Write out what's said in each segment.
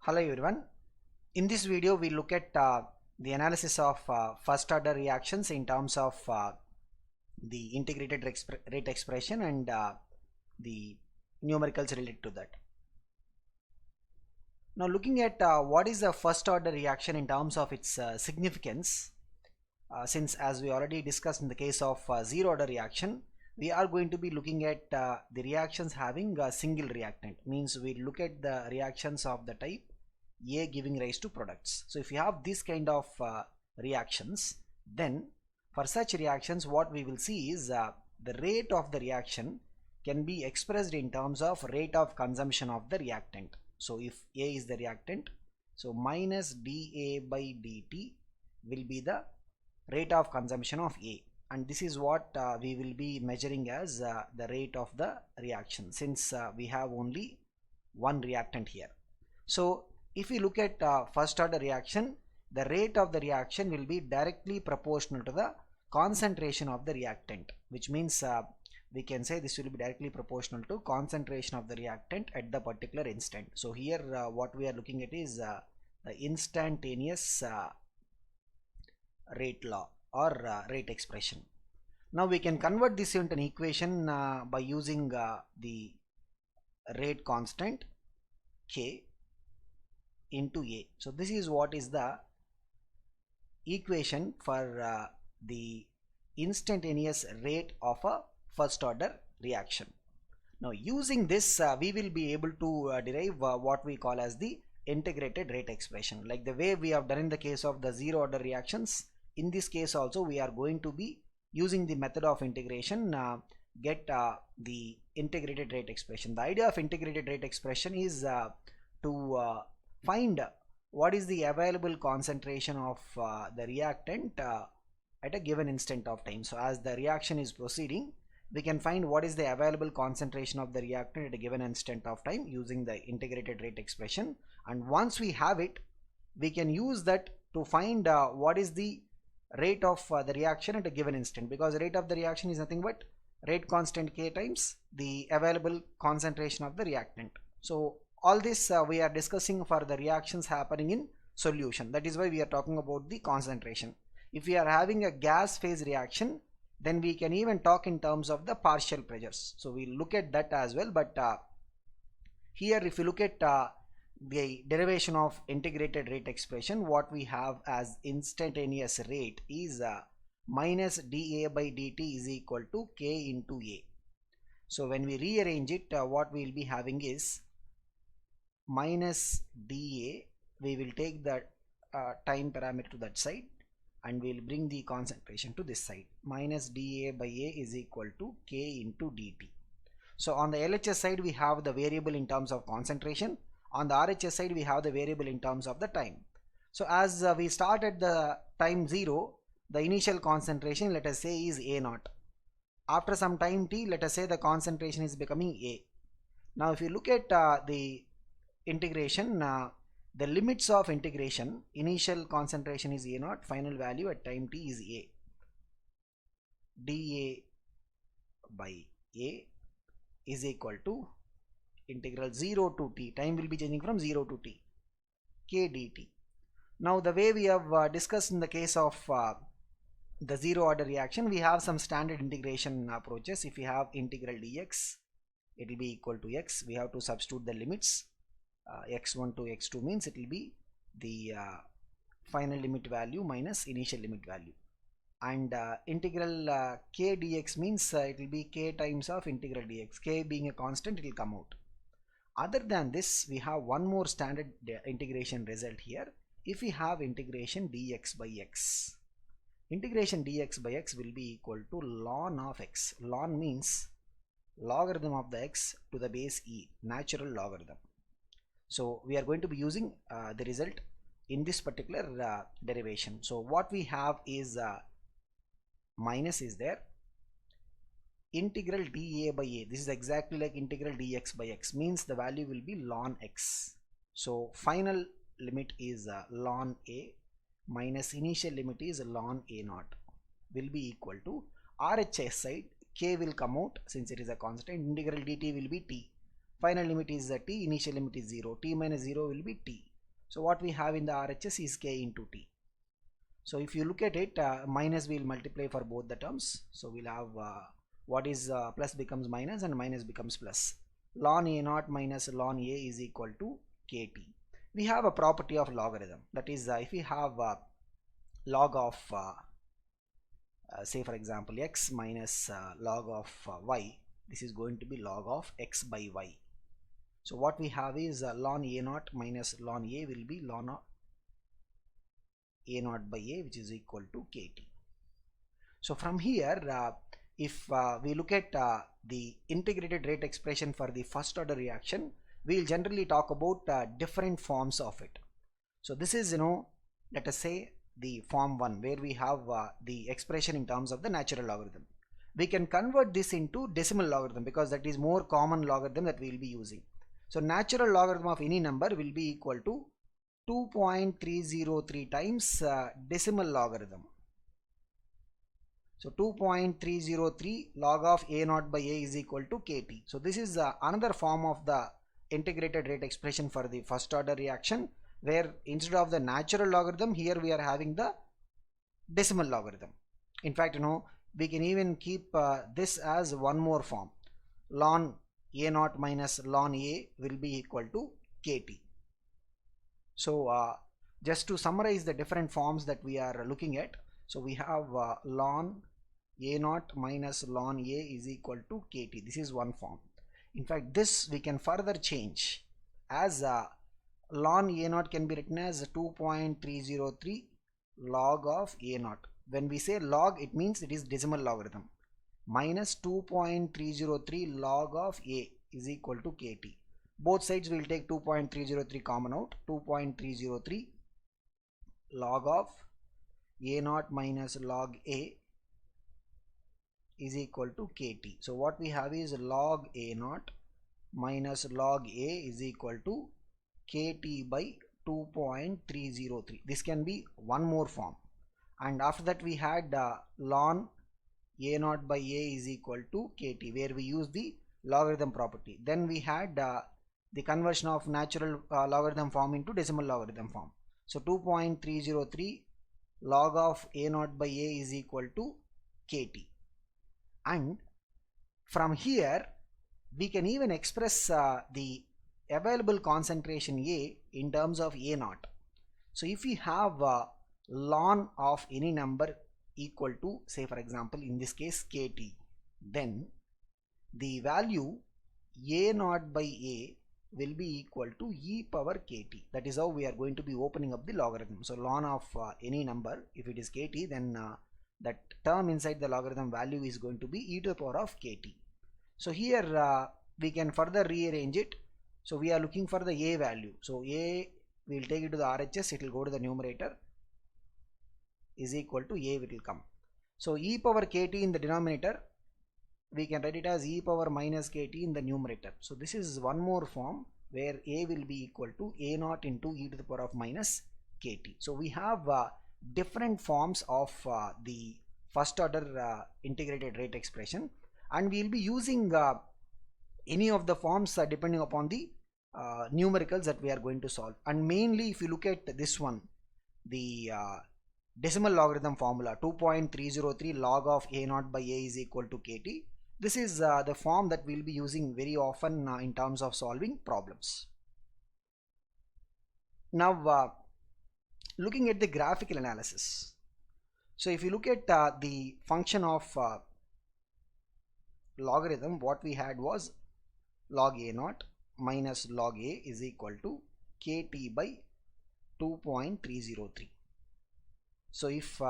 Hello everyone. In this video we look at the analysis of first order reactions in terms of the integrated rate expression and the numericals related to that. Now looking at what is the first order reaction in terms of its significance, since as we already discussed in the case of zero order reaction, we are going to be looking at the reactions having a single reactant. Means we look at the reactions of the type A giving rise to products. So if you have this kind of reactions, then for such reactions what we will see is the rate of the reaction can be expressed in terms of rate of consumption of the reactant. So if A is the reactant, so minus dA by dt will be the rate of consumption of A, and this is what we will be measuring as the rate of the reaction, since we have only one reactant here. So if we look at first order reaction, the rate of the reaction will be directly proportional to the concentration of the reactant, which means we can say this will be directly proportional to concentration of the reactant at the particular instant. So here what we are looking at is the instantaneous rate law or rate expression. Now we can convert this into an equation by using the rate constant K into A. So this is what is the equation for the instantaneous rate of a first order reaction. Now using this we will be able to derive what we call as the integrated rate expression, like the way we have done in the case of the zero order reactions. In this case also we are going to be using the method of integration get the integrated rate expression. The idea of integrated rate expression is to find what is the available concentration of the reactant at a given instant of time. So as the reaction is proceeding, we can find what is the available concentration of the reactant at a given instant of time using the integrated rate expression, and once we have it, we can use that to find what is the rate of the reaction at a given instant, because the rate of the reaction is nothing but rate constant K times the available concentration of the reactant. So all this we are discussing for the reactions happening in solution. That is why we are talking about the concentration. If we are having a gas phase reaction, then we can even talk in terms of the partial pressures. So we'll look at that as well. But here if you look at the derivation of integrated rate expression, what we have as instantaneous rate is minus dA by dt is equal to K into A. So when we rearrange it, what we will be having is minus dA, we will take the time parameter to that side and we will bring the concentration to this side. Minus dA by A is equal to K into dt. So on the LHS side we have the variable in terms of concentration. On the RHS side we have the variable in terms of the time. So as we start at the time 0, the initial concentration, let us say, is A naught. After some time t, let us say the concentration is becoming A. Now if you look at the integration, the limits of integration, initial concentration is A naught, final value at time t is A. dA by A is equal to integral 0 to t, time will be changing from 0 to t, K dt. Now the way we have discussed in the case of the zero order reaction, we have some standard integration approaches. If we have integral dx, it will be equal to x. We have to substitute the limits. X1 to x2 means it will be the final limit value minus initial limit value, and integral k dx means it will be k times of integral dx. K being a constant, it will come out. Other than this, we have one more standard integration result here. If we have integration dx by x, integration dx by x will be equal to ln of x. Ln means logarithm of the x to the base e, natural logarithm. So we are going to be using the result in this particular derivation. So what we have is minus is there, integral dA by A, this is exactly like integral dx by x, means the value will be ln x. So final limit is ln A minus initial limit is ln A naught will be equal to RHS side, K will come out since it is a constant, integral dt will be t. Final limit is t, initial limit is 0, t minus 0 will be t. So what we have in the RHS is k into t. So if you look at it, minus will multiply for both the terms. So we'll have what is plus becomes minus and minus becomes plus. Ln a naught minus ln a is equal to kt. We have a property of logarithm, that is if we have log of say for example x minus log of y, this is going to be log of x by y. So what we have is ln a naught minus ln a will be ln of a naught by a, which is equal to kt. So from here if we look at the integrated rate expression for the first order reaction, we will generally talk about different forms of it. So this is, let us say the form 1, where we have the expression in terms of the natural logarithm. We can convert this into decimal logarithm because that is more common logarithm that we will be using. So natural logarithm of any number will be equal to 2.303 times decimal logarithm. So 2.303 log of a naught by a is equal to kt. So this is another form of the integrated rate expression for the first order reaction, where instead of the natural logarithm, here we are having the decimal logarithm. In fact, we can even keep this as one more form. Ln a naught minus ln a will be equal to kt. So just to summarize the different forms that we are looking at, so we have ln a naught minus ln a is equal to kt. This is one form. In fact, this we can further change as ln a naught can be written as 2.303 log of a naught. When we say log, it means it is decimal logarithm, minus 2.303 log of a is equal to kt. Both sides will take 2.303 common out. 2.303 log of a naught minus log a is equal to kt. So what we have is log a naught minus log a is equal to kt by 2.303. This can be one more form. And after that we had ln a naught by a is equal to kt, where we use the logarithm property. Then we had the conversion of natural logarithm form into decimal logarithm form. So 2.303 log of a naught by a is equal to kt. And from here we can even express the available concentration A in terms of a naught. So if we have ln of any number equal to, say for example in this case kt, then the value a naught by a will be equal to e power kt. That is how we are going to be opening up the logarithm. So ln of any number, if it is kt, then that term inside the logarithm value is going to be e to the power of kt. So here we can further rearrange it. So we are looking for the a value. So a, we will take it to the RHS, it will go to the numerator, is equal to a, it will come. So e power kt in the denominator, we can write it as e power minus kt in the numerator. So this is one more form where a will be equal to a naught into e to the power of minus kt. So we have different forms of the first order integrated rate expression, and we will be using any of the forms depending upon the numericals that we are going to solve. And mainly if you look at this one, the decimal logarithm formula 2.303 log of a naught by a is equal to kt, this is the form that we will be using very often in terms of solving problems. Now looking at the graphical analysis. So if you look at the function of logarithm, what we had was log a naught minus log a is equal to kt by 2.303. So if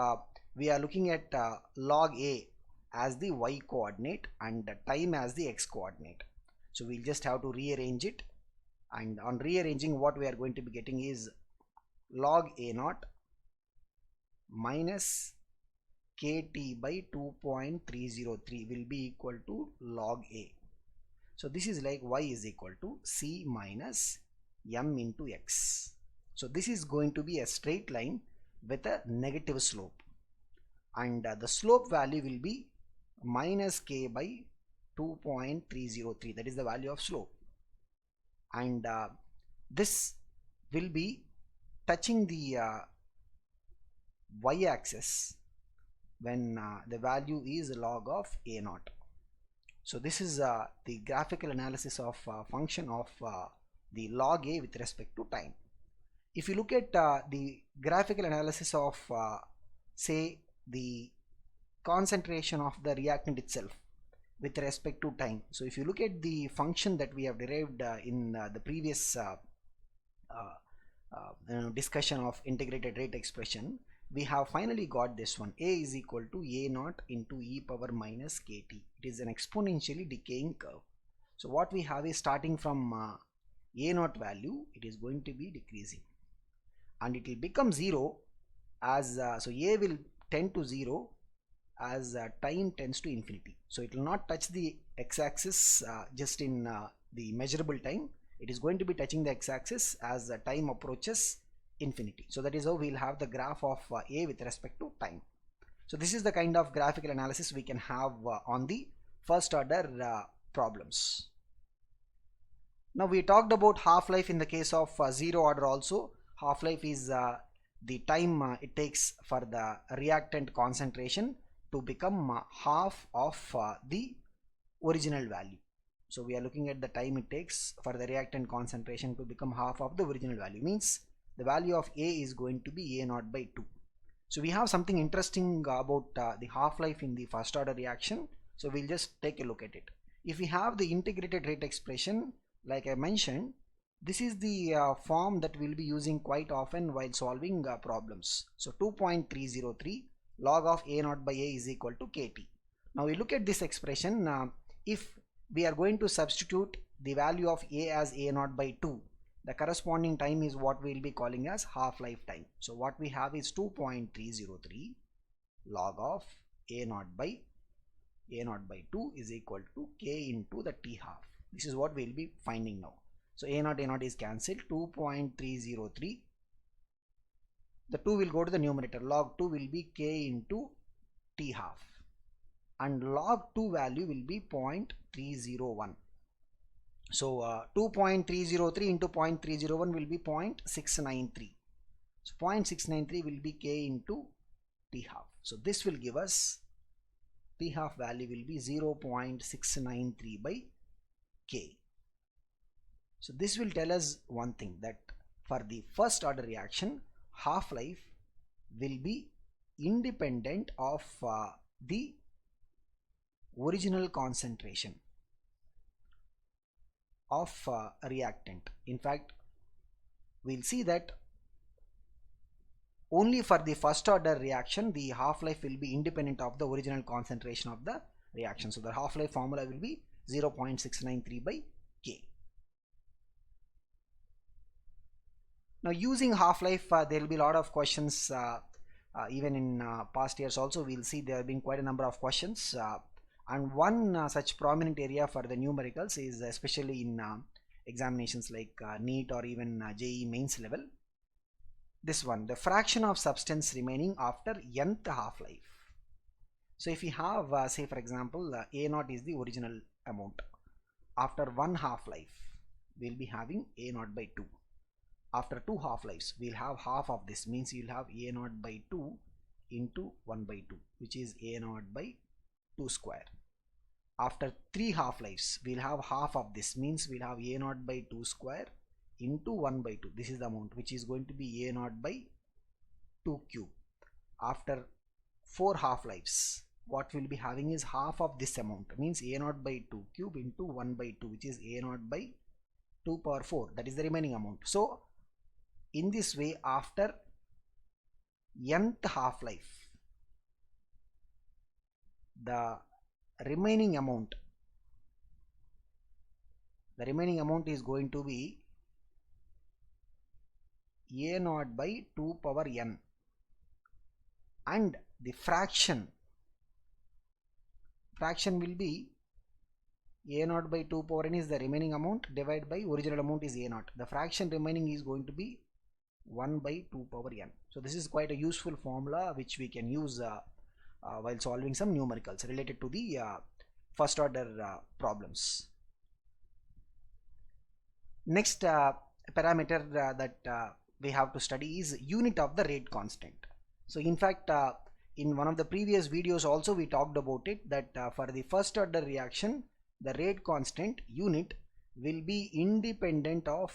we are looking at log a as the y coordinate and time as the x coordinate, so we'll just have to rearrange it, and on rearranging what we are going to be getting is log a naught minus kt by 2.303 will be equal to log a. So this is like y is equal to c minus m into x. So this is going to be a straight line with a negative slope, and the slope value will be minus k by 2.303, that is the value of slope, and this will be touching the y-axis when the value is log of a naught. So this is the graphical analysis of function of the log a with respect to time. If you look at the graphical analysis of say the concentration of the reactant itself with respect to time. So if you look at the function that we have derived in the previous discussion of integrated rate expression, we have finally got this one. A is equal to a naught into e power minus kt. It is an exponentially decaying curve. So what we have is starting from a naught value, it is going to be decreasing and it will become 0 as so a will tend to 0 as time tends to infinity. So it will not touch the x-axis just in the measurable time. It is going to be touching the x-axis as time approaches infinity. So that is how we will have the graph of a with respect to time. So this is the kind of graphical analysis we can have on the first order problems. Now we talked about half-life in the case of zero order also. Half-life is the time it takes for the reactant concentration to become half of the original value. So we are looking at the time it takes for the reactant concentration to become half of the original value, means the value of A is going to be a naught by 2. So we have something interesting about the half-life in the first order reaction. So we'll just take a look at it. If we have the integrated rate expression, like I mentioned, this is the form that we'll be using quite often while solving problems. So 2.303 log of a naught by a is equal to kt. Now we look at this expression. If we are going to substitute the value of a as a naught by 2, the corresponding time is what we will be calling as half-life time. So what we have is 2.303 log of a naught by 2 is equal to k into the t half. This is what we will be finding now. So a naught is cancelled. 2.303, the 2 will go to the numerator. Log 2 will be k into t half and log 2 value will be 0.301. So 2.303 into 0.301 will be 0.693. So 0.693 will be k into t half. So this will give us t half value will be 0.693 by k. So this will tell us one thing, that for the first order reaction, half-life will be independent of the original concentration of a reactant. In fact, we'll see that only for the first order reaction the half-life will be independent of the original concentration of the reaction. So the half-life formula will be 0.693 by k. Now using half-life, there will be a lot of questions, even in past years also we'll see there have been quite a number of questions, and one such prominent area for the numericals is especially in examinations like NEET or even JEE mains level. This one, the fraction of substance remaining after nth half-life. So if we have say for example a naught is the original amount, after one half-life we'll be having a naught by 2. After two half-lives we'll have half of this, means you'll have a naught by 2 into 1 by 2, which is a naught by 2 square. After three half-lives we'll have half of this, means we'll have a naught by 2 square into 1 by 2. This is the amount, which is going to be a naught by 2 cube. After four half-lives what we'll be having is half of this amount, means a naught by 2 cube into 1 by 2, which is a naught by 2 power 4. That is the remaining amount. So in this way, after nth half-life, the remaining amount is going to be a naught by 2 power n, and the fraction will be a naught by 2 power n is the remaining amount divided by original amount is a naught. The fraction remaining is going to be 1 by 2 power n. So this is quite a useful formula which we can use while solving some numericals related to the first order problems. Next parameter that we have to study is unit of the rate constant. So in fact, in one of the previous videos also we talked about it, that for the first order reaction, the rate constant unit will be independent of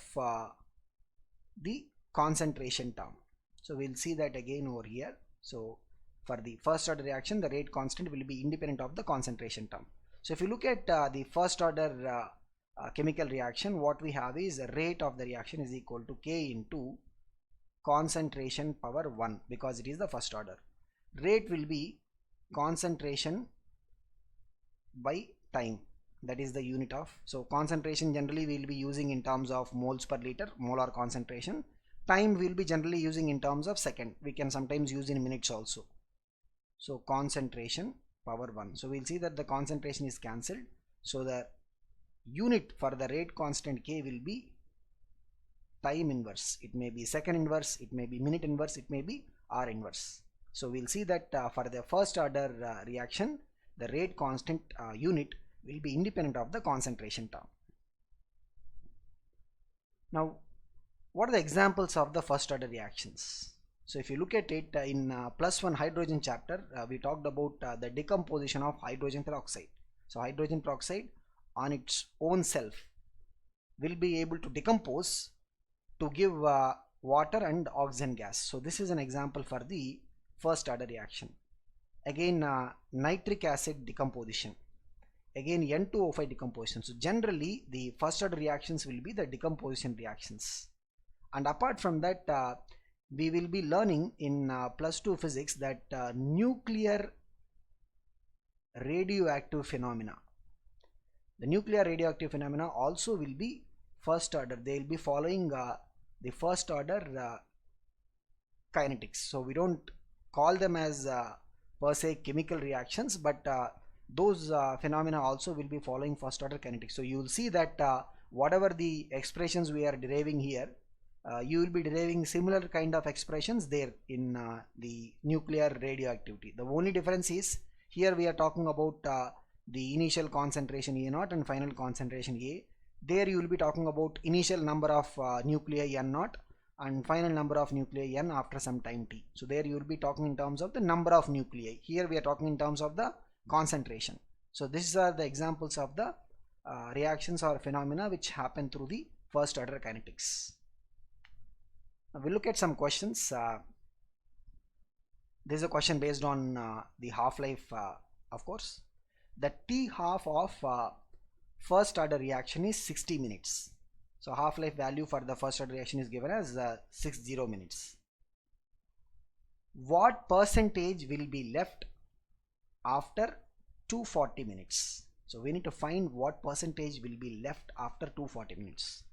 the concentration term. So we'll see that again over here. So for the first order reaction, the rate constant will be independent of the concentration term. So if you look at the first order chemical reaction, what we have is the rate of the reaction is equal to K into concentration power 1, because it is the first order. Rate will be concentration by time, that is the unit of. So concentration generally we will be using in terms of moles per liter, molar concentration. Time we will be generally using in terms of second. We can sometimes use in minutes also. So concentration power 1. So we'll see that the concentration is cancelled. So the unit for the rate constant K will be time inverse. It may be second inverse, it may be minute inverse, it may be R inverse. So we'll see that for the first order reaction, the rate constant unit will be independent of the concentration term. Now, what are the examples of the first order reactions? So if you look at it in +1 hydrogen chapter, we talked about the decomposition of hydrogen peroxide. So hydrogen peroxide on its own self will be able to decompose to give water and oxygen gas. So this is an example for the first order reaction. Again nitric acid decomposition, again N2O5 decomposition. So generally the first order reactions will be the decomposition reactions, and apart from that we will be learning in +2 physics that nuclear radioactive phenomena. The nuclear radioactive phenomena also will be first order. They will be following the first order kinetics. So we don't call them as per se chemical reactions, but those phenomena also will be following first order kinetics. So you will see that whatever the expressions we are deriving here, you will be deriving similar kind of expressions there in the nuclear radioactivity. The only difference is here we are talking about the initial concentration A0 and final concentration A. There you will be talking about initial number of nuclei N0 and final number of nuclei N after some time T. So there you will be talking in terms of the number of nuclei. Here we are talking in terms of the concentration. So these are the examples of the reactions or phenomena which happen through the first order kinetics. Now we'll look at some questions. This is a question based on the half-life, of course. The T-half of first order reaction is 60 minutes. So half-life value for the first order reaction is given as 60 minutes. What percentage will be left after 240 minutes? So we need to find what percentage will be left after 240 minutes.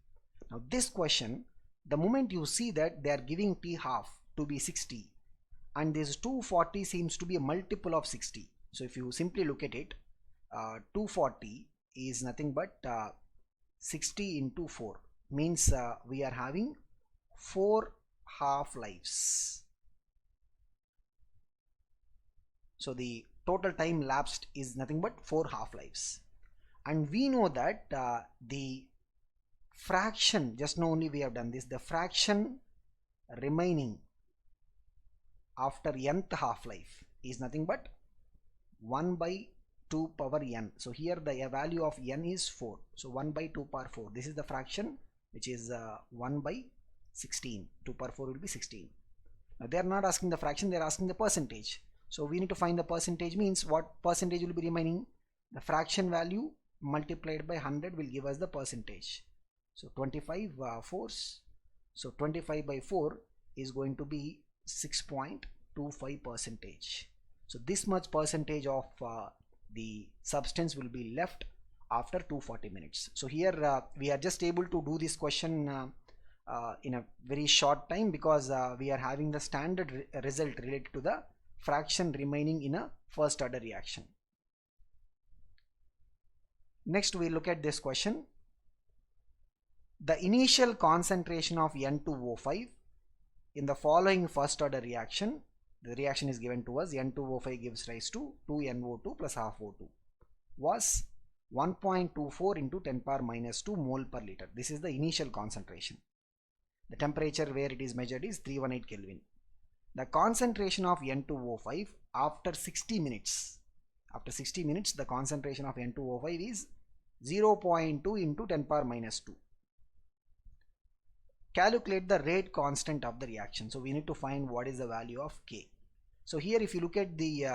Now this question, the moment you see that they are giving T-half to be 60 and this 240 seems to be a multiple of 60. So if you simply look at it, 240 is nothing but 60 into 4, means we are having 4 half-lives. So the total time lapsed is nothing but 4 half-lives, and we know that the fraction, just now only we have done this, the fraction remaining after nth half-life is nothing but 1 by 2 power n. So here the value of n is 4. So 1 by 2 power 4. This is the fraction which is 1 by 16. 2 power 4 will be 16. Now they are not asking the fraction, they are asking the percentage. So we need to find the percentage, means what percentage will be remaining? The fraction value multiplied by 100 will give us the percentage. So 25 fours. So 25 by 4 is going to be 6.25 percentage. So this much percentage of the substance will be left after 240 minutes. So here we are just able to do this question in a very short time, because we are having the standard result related to the fraction remaining in a first order reaction. Next we look at this question. The initial concentration of N2O5 in the following first order reaction, the reaction is given to us, N2O5 gives rise to 2NO2 plus half O2, was 1.24 into 10 power minus 2 mole per liter. This is the initial concentration. The temperature where it is measured is 318 Kelvin. The concentration of N2O5 after 60 minutes. After 60 minutes, the concentration of N2O5 is 0.2 into 10 power minus 2. Calculate the rate constant of the reaction. So we need to find what is the value of K. So here if you look at the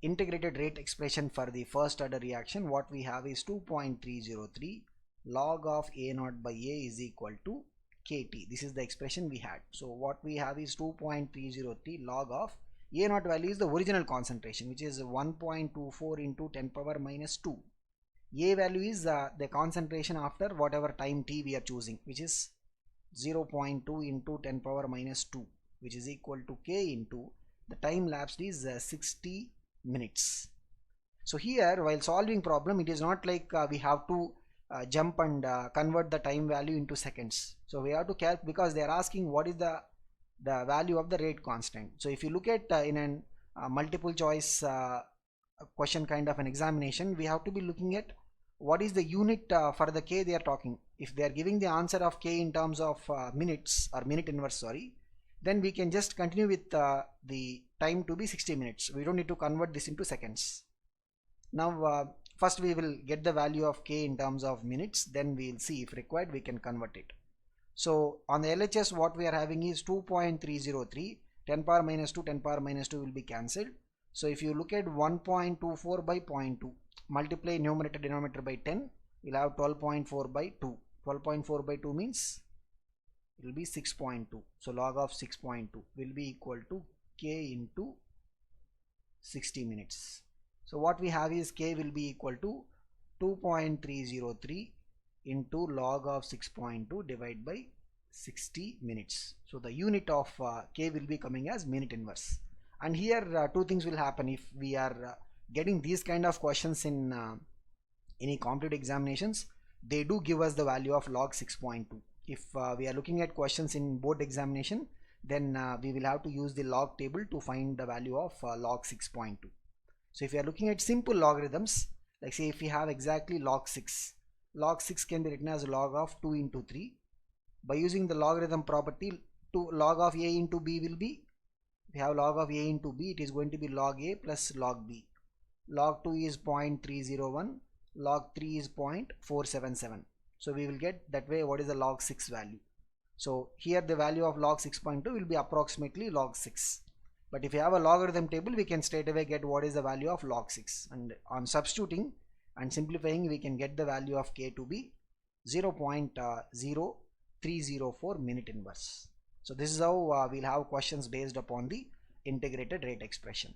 integrated rate expression for the first order reaction, what we have is 2.303 log of A naught by A is equal to KT. This is the expression we had. So what we have is 2.303 log of A naught value is the original concentration, which is 1.24 into 10 power minus 2. A value is the concentration after whatever time t we are choosing, which is 0.2 into 10 power minus 2, which is equal to K into the time lapsed is 60 minutes. So here while solving problem, it is not like we have to jump and convert the time value into seconds. So we have to calculate, because they are asking what is the value of the rate constant. So if you look at in an multiple choice question kind of an examination, we have to be looking at what is the unit for the K they are talking. If they are giving the answer of K in terms of minutes or minute inverse, sorry, then we can just continue with the time to be 60 minutes. We don't need to convert this into seconds. Now first we will get the value of K in terms of minutes, then we will see if required we can convert it. So on the LHS what we are having is 2.303, 10 power minus 2, 10 power minus 2 will be cancelled. So if you look at 1.24 by 0.2, multiply numerator denominator by 10, we'll have 12.4 by 2. 12.4 by 2 means it will be 6.2. So log of 6.2 will be equal to K into 60 minutes. So what we have is K will be equal to 2.303 into log of 6.2 divided by 60 minutes. So the unit of K will be coming as minute inverse. And here two things will happen if we are getting these kind of questions in any competitive examinations. They do give us the value of log 6.2. If we are looking at questions in board examination, then we will have to use the log table to find the value of log 6.2. So if you are looking at simple logarithms, like say if we have exactly log 6 can be written as log of 2 into 3. By using the logarithm property, log of A into B will be, we have log of A into B, it is going to be log A plus log B. Log 2 is 0.301, log 3 is 0.477. So we will get that way what is the log 6 value. So here the value of log 6.2 will be approximately log 6. But if you have a logarithm table, we can straight away get what is the value of log 6. And on substituting and simplifying, we can get the value of K to be 0.0304 minute inverse. So this is how we'll have questions based upon the integrated rate expression.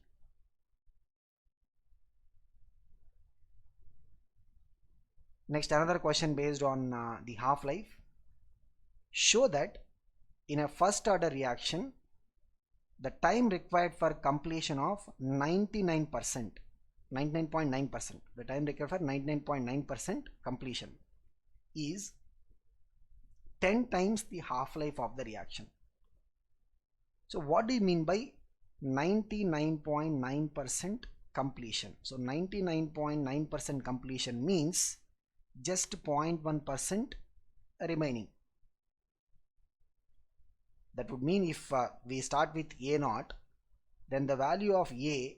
Next, another question based on the half-life. Show that in a first order reaction, the time required for completion of 99%, the time required for 99.9% completion is 10 times the half-life of the reaction. So what do you mean by 99.9% completion? So 99.9% completion means just 0.1% remaining. That would mean if we start with A naught, then the value of A,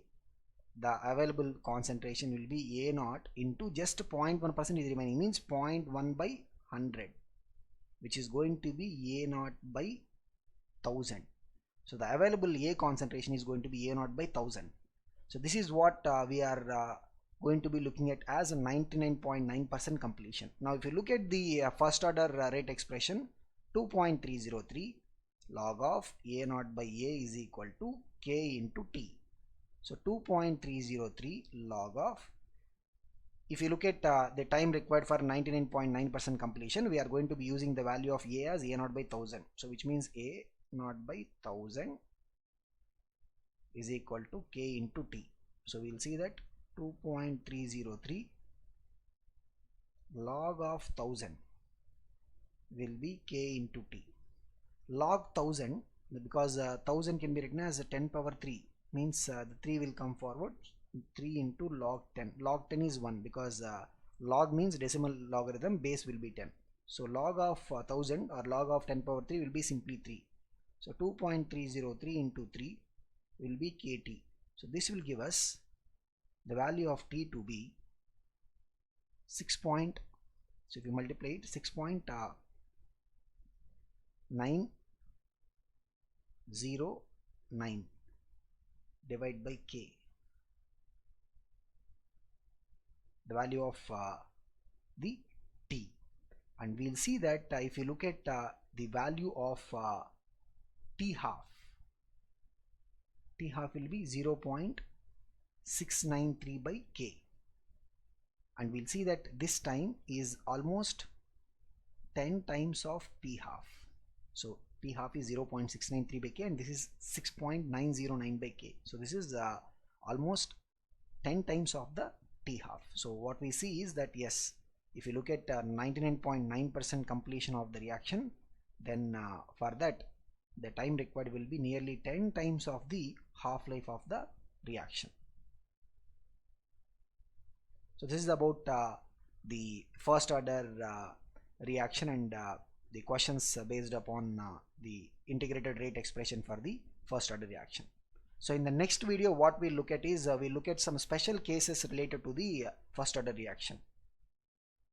the available concentration will be A naught into just 0.1% is remaining, means 0.1 by 100, which is going to be A naught by 1000. So the available A concentration is going to be A naught by 1000. So this is what we are going to be looking at as a 99.9% completion. Now if you look at the first order rate expression, 2.303 log of A naught by A is equal to K into T. So 2.303 log of, if you look at the time required for 99.9% completion, we are going to be using the value of A as A naught by 1000. So which means A naught by 1000 is equal to K into T. So we will see that 2.303 log of 1000 will be K into T. Log 1000, because 1000 can be written as 10 power 3, means the 3 will come forward, 3 into log 10. Log 10 is 1 because log means decimal logarithm, base will be 10. So log of 1000 or log of 10 power 3 will be simply 3. So 2.303 into 3 will be kt. So this will give us the value of t to be 6. So if you multiply it, 6.909 divided by k, the value of the t. And we'll see that if you look at the value of t half will be 0.693 by k, and we'll see that this time is almost 10 times of t half. So t half is 0.693 by k, and this is 6.909 by k. So this is almost 10 times of the t half. So what we see is that yes, if you look at 99.9% completion of the reaction, then for that the time required will be nearly 10 times of the half-life of the reaction. So this is about the first order reaction and the questions based upon the integrated rate expression for the first order reaction. So in the next video what we'll look at is we'll look at some special cases related to the first order reaction.